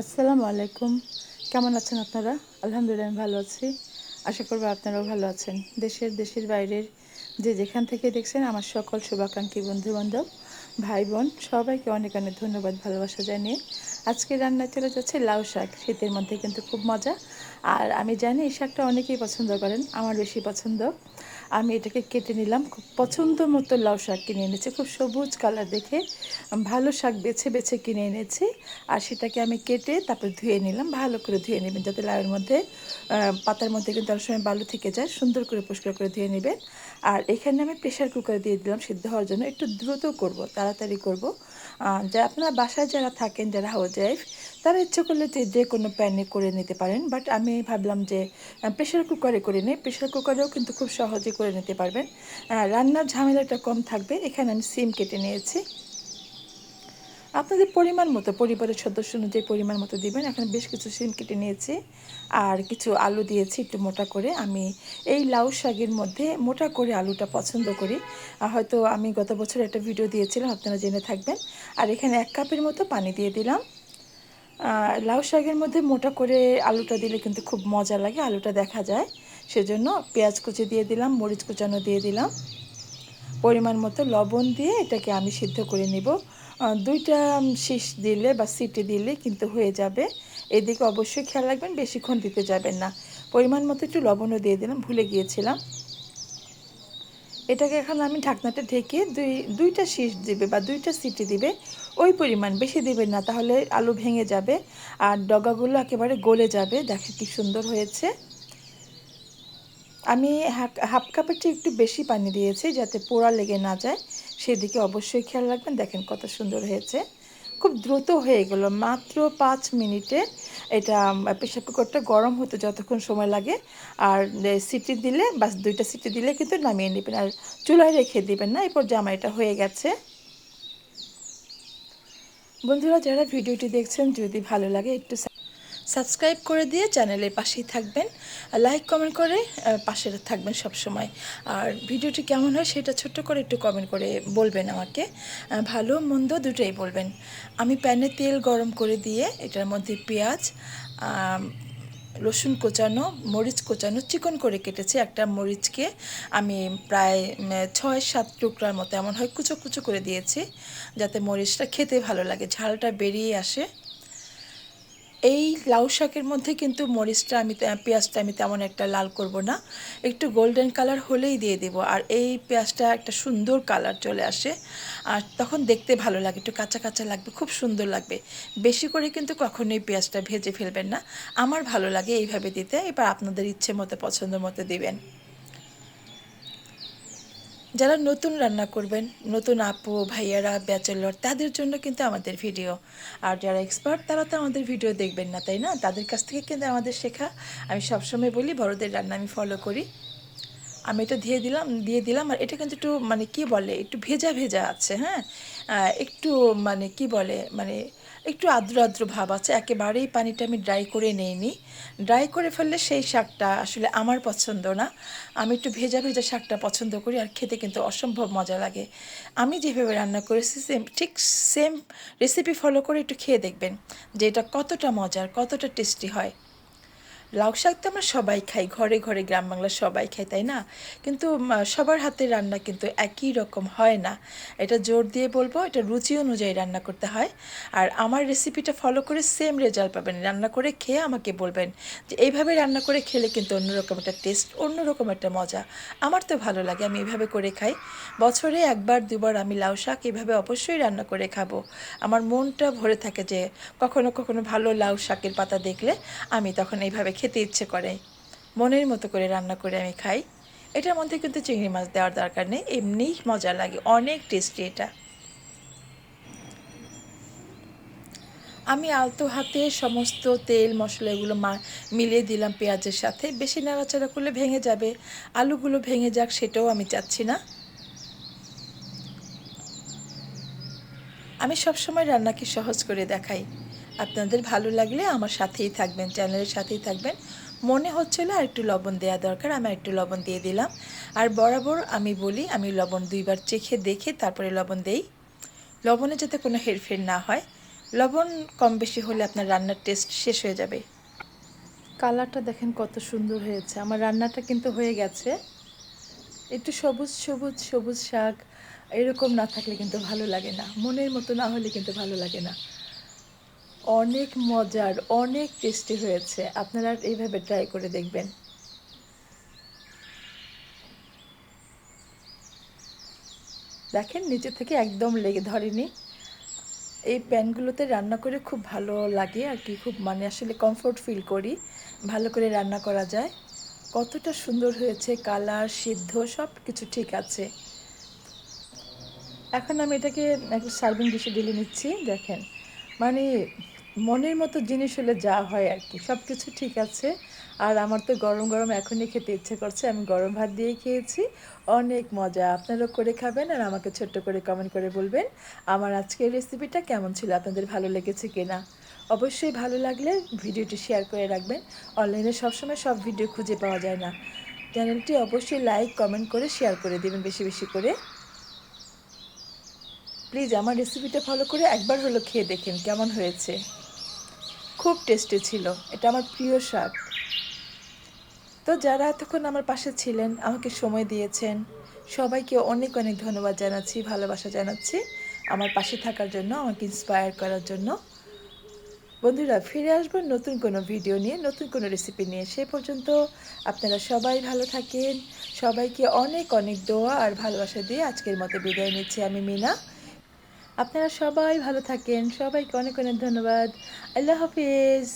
আসসালামু আলাইকুম। কেমন আছেন আপনারা? আলহামদুলিল্লাহ আমি ভালো আছি। আশা করব আপনারাও ভালো আছেন। দেশের বাইরের যে যেখান থেকে দেখছেন আমার সকল শুভাকাঙ্ক্ষী বন্ধু-বান্ধব, ভাই-বোন সবাইকে অনেক অনেক ধন্যবাদ ভালোবাসা জানিয়ে আজকে রান্নায় চলে যাচ্ছে লাউ শাক। শীতের মধ্যে কিন্তু খুব মজা। আর আমি জানি এই শাকটা অনেকেই পছন্দ করেন। আমার বেশি পছন্দ। আমি এটাকে কেটে নিলাম। খুব পছন্দ মতো লাউ শাক কিনে এনেছি। খুব সবুজ কালার দেখে ভালো শাক বেছে বেছে কিনে এনেছি। আর সেটাকে আমি কেটে তারপর ধুয়ে নিলাম। ভালো করে ধুয়ে নেবেন যাতে লাউয়ের মধ্যে পাতার মধ্যে কিন্তু অনেক সময় বালু থেকে যায়। সুন্দর করে পরিষ্কার করে ধুয়ে নেবেন। আর এখানে আমি প্রেশার কুকারে দিয়ে দিলাম সিদ্ধ হওয়ার জন্য। একটু দ্রুত করব, তাড়াতাড়ি করব। যা আপনার বাসায় যারা থাকেন, যারা হাউস ওয়াইফ, তারা ইচ্ছে করলে যে কোনো প্যানে করে নিতে পারেন। বাট আমি ভাবলাম যে প্রেশার কুকারে করে নিই। প্রেশার কুকারেও কিন্তু খুব সহজে করে নিতে পারবেন। রান্নার ঝামেলাটা কম থাকবে। এখানে আমি সিম কেটে নিয়েছি। আপনাদের পরিমাণ মতো, পরিবারের সদস্য অনুযায়ী পরিমাণ মতো দিবেন। এখন বেশ কিছু শিম কেটে নিয়েছি আর কিছু আলু দিয়েছি একটু মোটা করে। আমি এই লাউ শাকের মধ্যে মোটা করে আলুটা পছন্দ করি। হয়তো আমি গত বছর একটা ভিডিও দিয়েছিলাম, আপনারা জেনে থাকবেন। আর এখানে 1 কাপের মতো পানি দিয়ে দিলাম। লাউ শাকের মধ্যে মোটা করে আলুটা দিলে কিন্তু খুব মজা লাগে, আলুটা দেখা যায়। সেজন্য পেঁয়াজ কুচি দিয়ে দিলাম, মরিচ কুচানো দিয়ে দিলাম। পরিমাণ মতো লবণ দিয়ে এটাকে আমি সিদ্ধ করে নিব। 2টা শীষ দিলে বা সিটি দিলে কিন্তু হয়ে যাবে। এদিকে অবশ্যই খেয়াল রাখবেন, বেশিক্ষণ দিতে যাবেন না। পরিমাণ মতো একটু লবণও দিয়ে দিলাম, ভুলে গিয়েছিলাম। এটাকে এখন আমি ঢাকনাটা ঢেকে দুইটা শীষ দিবে বা 2টা সিটি দিবে। ওই পরিমাণ, বেশি দিবেন না, তাহলে আলু ভেঙে যাবে আর ডগাগুলো একেবারে গলে যাবে। দেখে কি সুন্দর হয়েছে। আমি হাফ কাপের চেয়ে একটু বেশি পানি দিয়েছি যাতে পোড়া লেগে না যায়, সেদিকে অবশ্যই খেয়াল রাখবেন। দেখেন কত সুন্দর হয়েছে, খুব দ্রুত হয়ে গেল, মাত্র 5 মিনিটে। এটা প্রেশার কুকারটা গরম হতে যতক্ষণ সময় লাগে। আর সিটি দিলে বাস 2টা সিটি দিলে কিন্তু নামিয়ে নেবেন, আর চুলায় রেখে দিবেন না। এরপর জামা এটা হয়ে গেছে। বন্ধুরা, যারা ভিডিওটি দেখছেন, যদি ভালো লাগে একটু সাবস্ক্রাইব করে দিয়ে চ্যানেলের পাশেই থাকবেন, লাইক কমেন্ট করে পাশে থাকবেন সব সময়। আর ভিডিওটি কেমন হয় সেটা ছোট্ট করে একটু কমেন্ট করে বলবেন আমাকে। ভালো মন্দ দুটোই বলবেন। আমি প্যানে তেল গরম করে দিয়ে এটার মধ্যে পেঁয়াজ, রসুন কোচানো, মরিচ কোচানো চিকন করে কেটেছি। একটা মরিচকে আমি প্রায় 6-7 টুকরার মতো এমন হয় কুচো কুচো করে দিয়েছি, যাতে মরিচটা খেতে ভালো লাগে, ঝালটা বেরিয়ে আসে। এই লাউ শাকের মধ্যে কিন্তু মরিচটা পেঁয়াজটা আমি তেমন একটা লাল করব না, একটু গোল্ডেন কালার হলেই দিয়ে দেব। আর এই পেঁয়াজটা একটা সুন্দর কালার চলে আসে, আর তখন দেখতে ভালো লাগে, একটু কাঁচা কাঁচা লাগবে, খুব সুন্দর লাগবে। বেশি করে কিন্তু কখনোই পেঁয়াজটা ভেজে ফেলবেন না, আমার ভালো লাগে এইভাবে দিতে। এবার আপনাদের ইচ্ছে মতো পছন্দ মতো দিবেন। যারা নতুন রান্না করবেন, নতুন আপু ভাইয়ারা ব্যাচেলর, তাদের জন্য কিন্তু আমাদের ভিডিও। আর যারা এক্সপার্ট তারা তো আমাদের ভিডিও দেখবেন না, তাই না? তাদের কাছ থেকে কিন্তু আমাদের শেখা। আমি সবসময় বলি বড়দের রান্না আমি ফলো করি। আমি এটা দিয়ে দিলাম আর এটা কিন্তু একটু মানে কি বলে, একটু ভেজা ভেজা আছে, হ্যাঁ। একটু মানে কি বলে, মানে একটু আর্দ্র আর্দ্র ভাব আছে। একেবারেই পানিটা আমি ড্রাই করে নেইনি। ড্রাই করে ফেললে সেই শাকটা আসলে আমার পছন্দ না। আমি একটু ভেজা ভেজা শাকটা পছন্দ করি, আর খেতে কিন্তু অসম্ভব মজা লাগে। আমি যেভাবে রান্না করেছি ঠিক সেম রেসিপি ফলো করে একটু খেয়ে দেখবেন যে এটা কতটা মজার, কতটা টেস্টি হয়। লাউ শাক তো আমরা সবাই খাই, ঘরে ঘরে গ্রাম বাংলার সবাই খাই, তাই না? কিন্তু সবার হাতের রান্না কিন্তু একই রকম হয় না। এটা জোর দিয়ে বলবো, এটা রুচি অনুযায়ী রান্না করতে হয়। আর আমার রেসিপিটা ফলো করে সেম রেজাল্ট পাবেন। রান্না করে খেয়ে আমাকে বলবেন যে এইভাবে রান্না করে খেলে কিন্তু অন্যরকম একটা টেস্ট, অন্যরকম একটা মজা। আমার তো ভালো লাগে, আমি এইভাবে করে খাই। বছরে 1-2বার আমি লাউ শাক এইভাবে অবশ্যই রান্না করে খাবো। আমার মনটা ভরে থাকে যে কখনো কখনো ভালো লাউ শাকের পাতা দেখলে আমি তখন এইভাবে খেতে ইচ্ছে করে। মনের মতো করে রান্না করে আমি খাই। এটার মধ্যে কিন্তু চিংড়ি মাছ দেওয়ার দরকার নেই, এমনিই মজা লাগে, অনেক টেস্টি এটা। আমি আলতো হাতে সমস্ত তেল মশলা এগুলো মিলিয়ে দিলাম পেঁয়াজের সাথে। বেশি নাড়াচাড়া করলে ভেঙে যাবে, আলুগুলো ভেঙে যাক সেটাও আমি চাচ্ছি না। আমি সবসময় রান্নাকে সহজ করে দেখাই। আপনাদের ভালো লাগলে আমার সাথেই থাকবেন, চ্যানেলের সাথেই থাকবেন। মনে হচ্ছিল আর একটু লবণ দেওয়া দরকার, আমি একটু লবণ দিয়ে দিলাম। আর বরাবর আমি বলি আমি লবণ 2বার চেখে দেখে তারপরে লবণ দেই, লবণে যাতে কোনো হেরফের না হয়। লবণ কম বেশি হলে আপনার রান্নার টেস্ট শেষ হয়ে যাবে। কালারটা দেখেন কত সুন্দর হয়েছে। আমার রান্নাটা কিন্তু হয়ে গেছে। একটু সবুজ সবুজ সবুজ শাক এরকম না থাকলে কিন্তু ভালো লাগে না, মনের মতো না হলে কিন্তু ভালো লাগে না। অনেক মজার, অনেক টেস্টি হয়েছে। আপনারা এইভাবে ট্রাই করে দেখবেন। দেখেন নিচে থেকে একদম লেগে ধরেনি। এই প্যানগুলোতে রান্না করে খুব ভালো লাগে আর কি, খুব মানে আসলে কমফোর্ট ফিল করি, ভালো করে রান্না করা যায়। কতটা সুন্দর হয়েছে, কালার সিদ্ধ সব কিছু ঠিক আছে। এখন আমি এটাকে একটা সার্ভিং ডিশে ঢেলে নিচ্ছি। দেখেন মানে মনের মতো জিনিস হলে যা হয় আর কি, সব কিছু ঠিক আছে। আর আমার তো গরম গরম এখনই খেতে ইচ্ছে করছে, আমি গরম ভাত দিয়েই খেয়েছি। অনেক মজা, আপনারাও করে খাবেন আর আমাকে ছোট্ট করে কমেন্ট করে বলবেন আমার আজকের রেসিপিটা কেমন ছিল, আপনাদের ভালো লেগেছে কিনা। অবশ্যই ভালো লাগলে ভিডিওটি শেয়ার করে রাখবেন। অনলাইনে সবসময় সব ভিডিও খুঁজে পাওয়া যায় না। চ্যানেলটি অবশ্যই লাইক কমেন্ট করে শেয়ার করে দেবেন বেশি বেশি করে। প্লিজ আমার রেসিপিটা ফলো করে একবার হলো খেয়ে দেখেন কেমন হয়েছে। খুব টেস্টি ছিল, এটা আমার প্রিয় শাক। তো যারা এতক্ষণ আমার পাশে ছিলেন, আমাকে সময় দিয়েছেন, সবাইকে অনেক অনেক ধন্যবাদ জানাচ্ছি, ভালোবাসা জানাচ্ছি আমার পাশে থাকার জন্য, আমাকে ইন্সপায়ার করার জন্য। বন্ধুরা ফিরে আসবো নতুন কোনো ভিডিও নিয়ে, নতুন কোনো রেসিপি নিয়ে। সে পর্যন্ত আপনারা সবাই ভালো থাকেন। সবাইকে অনেক অনেক দোয়া আর ভালোবাসা দিয়ে আজকের মতো বিদায় নিচ্ছি আমি মিনা। আপনারা সবাই ভালো থাকেন, সবাইকে অনেক অনেক ধন্যবাদ। আল্লাহ হাফিজ।